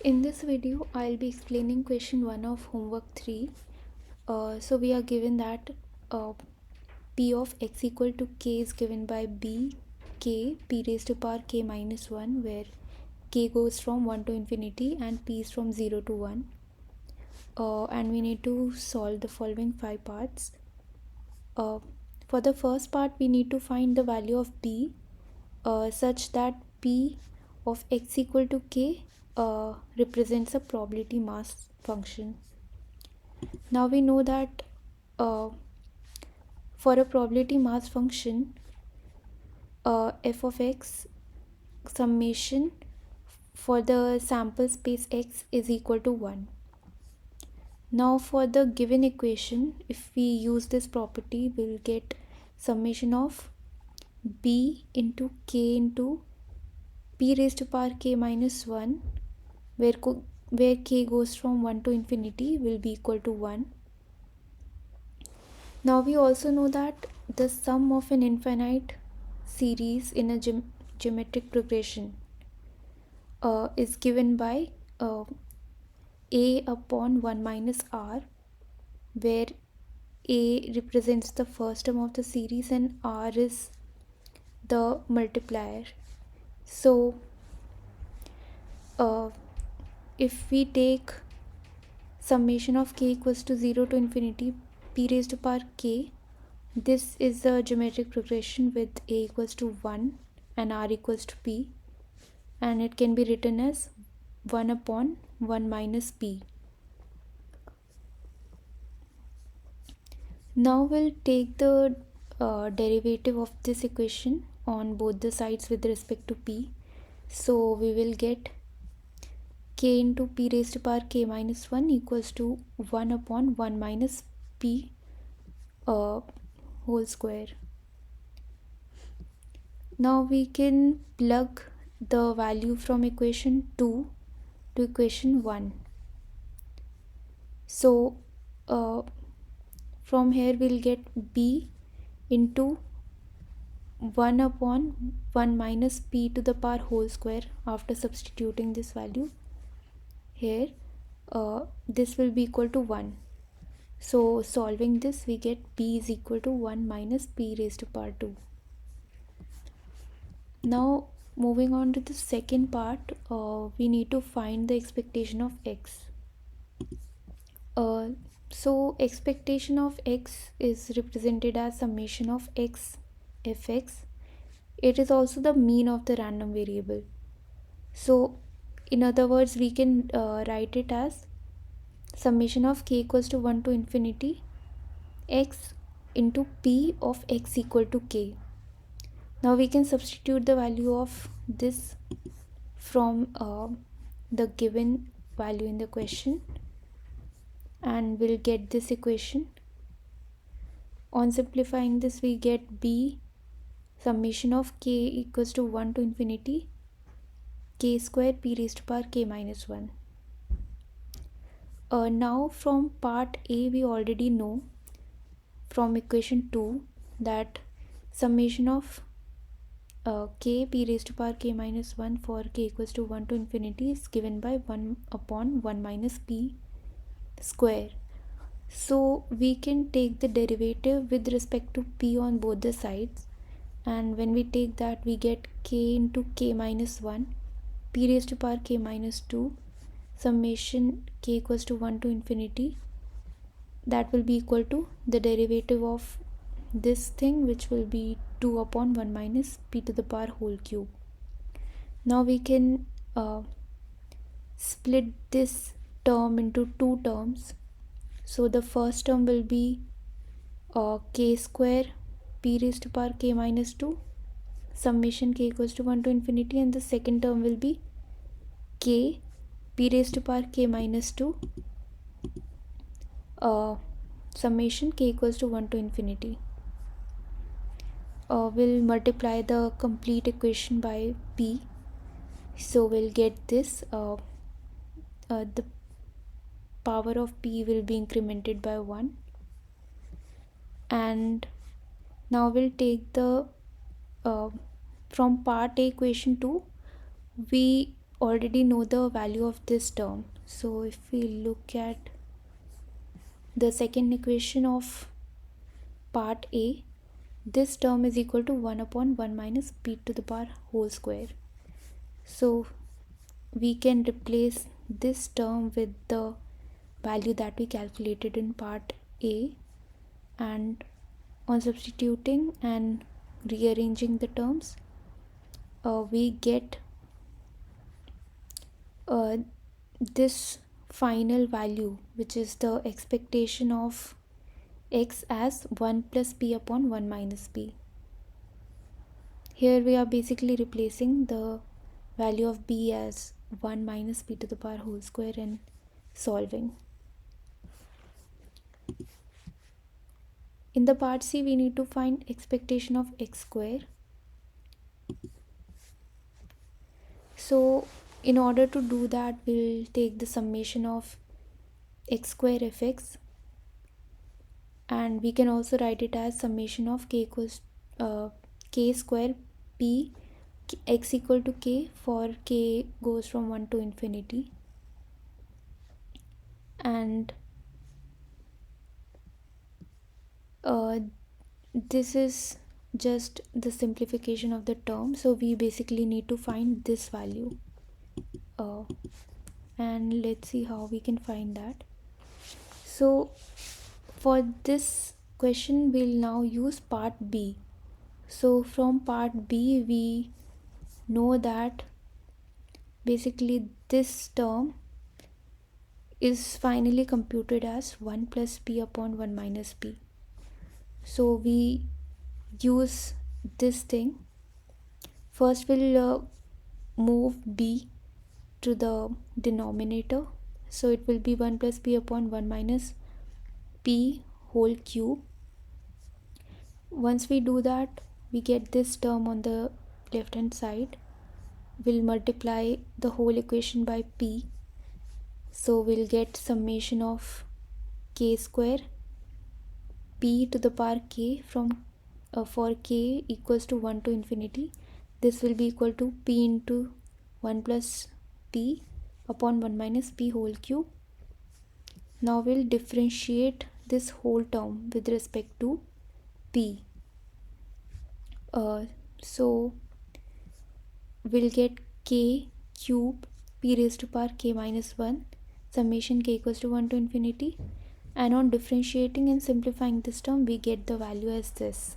In this video, I'll be explaining question 1 of homework 3. So we are given that uh, p of x equal to k is given by b k p raised to power k minus 1, where k goes from 1 to infinity and p is from 0 to 1. And we need to solve the following 5 parts. For the first part, we need to find the value of p such that p of x equal to k represents a probability mass function. Now we know that uh, for a probability mass function, f of x summation for the sample space x is equal to 1. Now for the given equation, if we use this property, we'll get summation of b into k into p raised to power k minus 1, where k goes from 1 to infinity, will be equal to 1. Now we also know that the sum of an infinite series in a geometric progression is given by a upon 1 minus r, where a represents the first term of the series and r is the multiplier. So if we take summation of k equals to 0 to infinity p raised to power k, this is the geometric progression with a equals to 1 and r equals to p, and it can be written as 1 upon 1 minus p. Now we'll take the derivative of this equation on both the sides with respect to p. So we will get k into p raised to power k minus 1 equals to 1 upon 1 minus p whole square. Now we can plug the value from equation 2 to equation 1. So from here we'll get b into 1 upon 1 minus p to the power whole square after substituting this value here. This will be equal to 1. So solving this, we get p is equal to 1 minus p raised to power 2. Now moving on to the second part, we need to find the expectation of x. So expectation of x is represented as summation of x fx. It is also the mean of the random variable. So in other words, we can write it as summation of k equals to 1 to infinity x into p of x equal to k. Now we can substitute the value of this from the given value in the question, and we'll get this equation. On simplifying this, we get b summation of k equals to 1 to infinity k square p raised to power k minus 1. Now from part A, we already know from equation 2 that summation of k p raised to power k minus 1 for k equals to 1 to infinity is given by 1 upon 1 minus p square. So we can take the derivative with respect to p on both the sides, and when we take that, we get k into k minus 1 p raised to power k minus 2 summation k equals to 1 to infinity. That will be equal to the derivative of this thing, which will be 2 upon 1 minus p to the power whole cube. Now we can split this term into two terms. So the first term will be k square p raised to power k minus 2 summation k equals to 1 to infinity, and the second term will be k p raised to power k minus 2 summation k equals to 1 to infinity. We'll multiply the complete equation by p, so we'll get this. The power of p will be incremented by 1, and now we'll take the from part A equation 2, we already know the value of this term. So if we look at the second equation of part A, this term is equal to 1 upon 1 minus p to the power whole square. So we can replace this term with the value that we calculated in part A, and on substituting and rearranging the terms, we get this final value, which is the expectation of x as 1 plus p upon 1 minus p. Here we are basically replacing the value of b as 1 minus p to the power whole square and solving. In the part C, we need to find expectation of x square. So in order to do that, we'll take the summation of x square fx, and we can also write it as summation of k equals k square p x equal to k for k goes from 1 to infinity, and this is just the simplification of the term. So we basically need to find this value, and let's see how we can find that. So for this question, we'll now use part B. So from part B, we know that basically this term is finally computed as 1 plus p upon 1 minus p. So we use this thing. First we'll move b to the denominator, so it will be 1 plus p upon 1 minus p whole cube. Once we do that, we get this term on the left hand side. We'll multiply the whole equation by p, so we'll get summation of k square p to the power k from for k equals to 1 to infinity. This will be equal to p into 1 plus p upon 1 minus p whole cube. Now we'll differentiate this whole term with respect to p. So we'll get k cube p raised to power k minus 1 summation k equals to 1 to infinity, and on differentiating and simplifying this term, we get the value as this.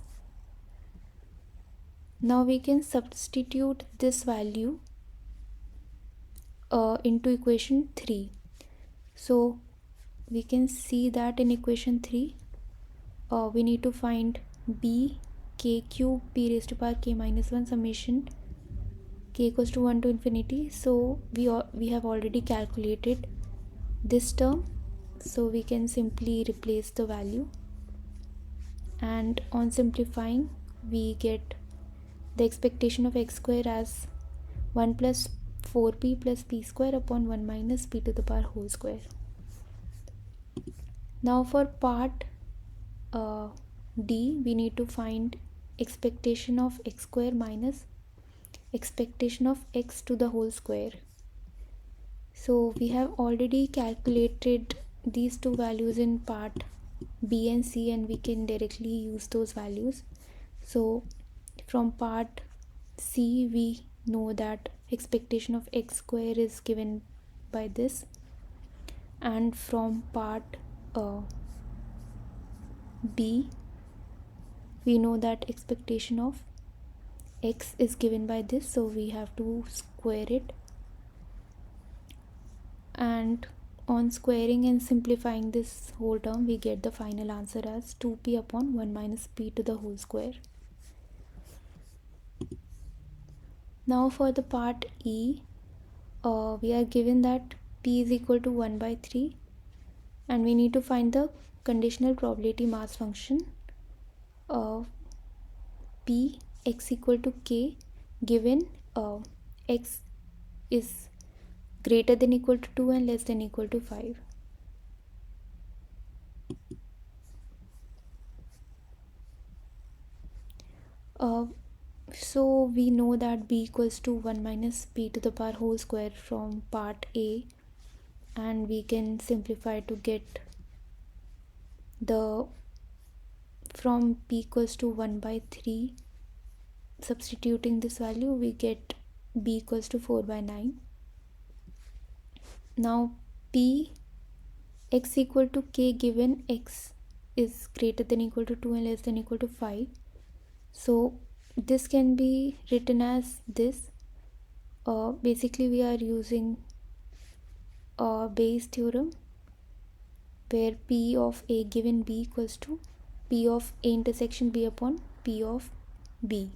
Now we can substitute this value into equation 3. So we can see that in equation 3, we need to find b k cube p raised to power k minus 1 summation k equals to 1 to infinity. So we have already calculated this term, so we can simply replace the value, and on simplifying we get the expectation of x square as 1 plus 4p plus p square upon 1 minus p to the power whole square. Now for part D, we need to find expectation of x square minus expectation of x to the whole square. So we have already calculated these two values in part B and C, and we can directly use those values. So from part C, we know that expectation of x square is given by this, and from part B, we know that expectation of x is given by this, so we have to square it, and on squaring and simplifying this whole term, we get the final answer as 2p upon 1 minus p to the whole square. Now for the part E, we are given that p is equal to 1 by 3, and we need to find the conditional probability mass function p x equal to k given x is greater than equal to 2 and less than equal to 5. So we know that b equals to 1 minus p to the power whole square from part A, and we can simplify to get the from p equals to 1 by 3. Substituting this value, we get b equals to 4 by 9. Now p x equal to k, given x is greater than equal to 2 and less than equal to 5. So this can be written as this. Basically we are using a Bayes theorem, where p of a given b equals to p of a intersection b upon p of b.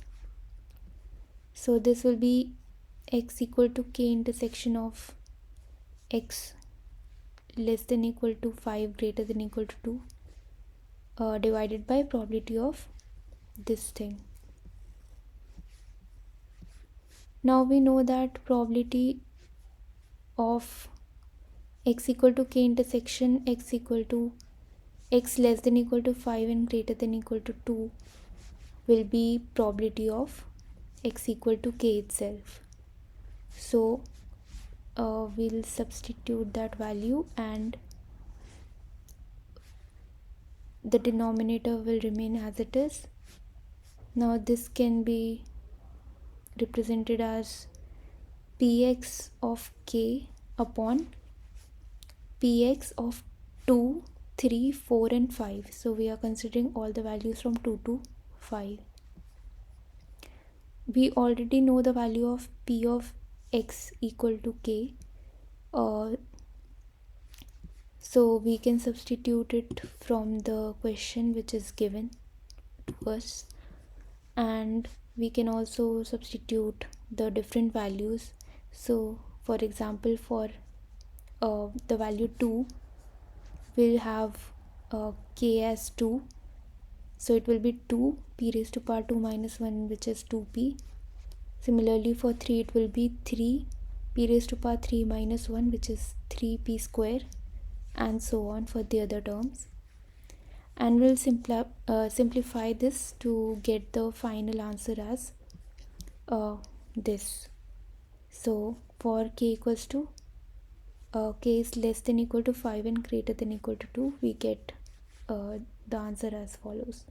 So this will be x equal to k intersection of x less than equal to 5 greater than equal to 2, divided by probability of this thing. Now we know that probability of x equal to k intersection x equal to x less than equal to 5 and greater than equal to 2 will be probability of x equal to k itself. So we'll substitute that value and the denominator will remain as it is. Now this can be represented as px of k upon px of 2, 3, 4 and 5. So we are considering all the values from 2 to 5. We already know the value of p of x equal to k, so we can substitute it from the question which is given to us, and we can also substitute the different values. So for example, for the value 2, we'll have k as 2, so it will be 2 p raised to power 2 minus 1, which is 2p. Similarly for 3, it will be 3 p raised to power 3 minus 1, which is 3p square, and so on for the other terms. And we'll simplify this to get the final answer as this. So for k equals to k is less than equal to 5 and greater than equal to 2, we get the answer as follows.